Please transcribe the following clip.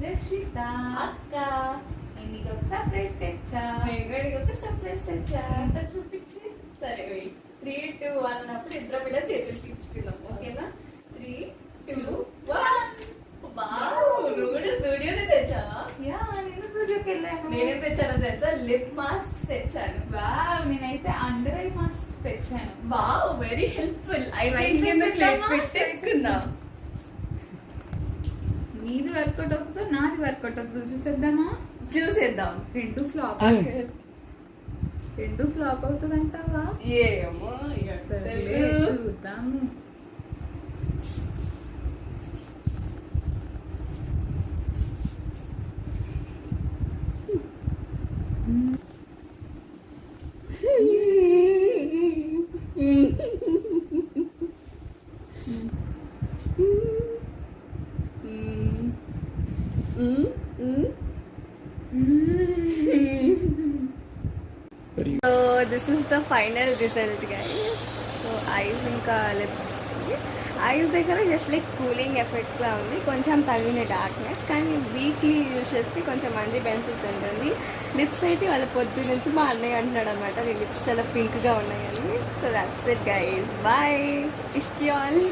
జశ్విత అక్క నీకు ఒక సర్ప్రైజ్ తెచ్చా. నేను ఒక సర్ప్రైజ్ తెచ్చా. అంతా చూపించి. సరే 3, 2, 1 అన్నప్పుడు ఇద్దరం ఇలా చేతులు తీర్చుకుందాం. ఓకేనా? 3, 2, 1. నువ్వు కూడా స్టూడియోనే తెచ్చావా? యా, నేను స్టూడియోకి వెళ్ళాను. నేనేం తెచ్చానో తెలుసా? లిప్ మాస్క్ తెచ్చాను. వావ్, నేనైతే అండర్ ఐ మాస్క్ తెచ్చాను. Wow, very helpful. అయితే పెట్టేసుకుందాం. నీది వర్కౌట్ అవుతుందో నాది వర్కౌట్ అవుతుందో చూసేద్దామా? చూసేద్దాం. రెండు ఫ్లాప్ అవుతుంది అంటావా? ఏమో ఇక చూద్దాము. So this is the final result guys. So ice ఇంకా లిప్స్, ఐస్ దగ్గర జస్ట్ లైక్ కూలింగ్ ఎఫెక్ట్ లా ఉంది, కొంచెం తగిన డార్క్నెస్, కానీ వీక్లీ యూజ్ చేస్తే కొంచెం మంచి బెనిఫిట్స్ ఉంటుంది. లిప్స్ అయితే వాళ్ళ పొద్దు నుంచి మా అన్నయ్య అంటున్నాడు అనమాట, నీ లిప్స్ చాలా పింక్గా ఉన్నాయని. So that's it guys, bye, ఇష్కి ఆల్.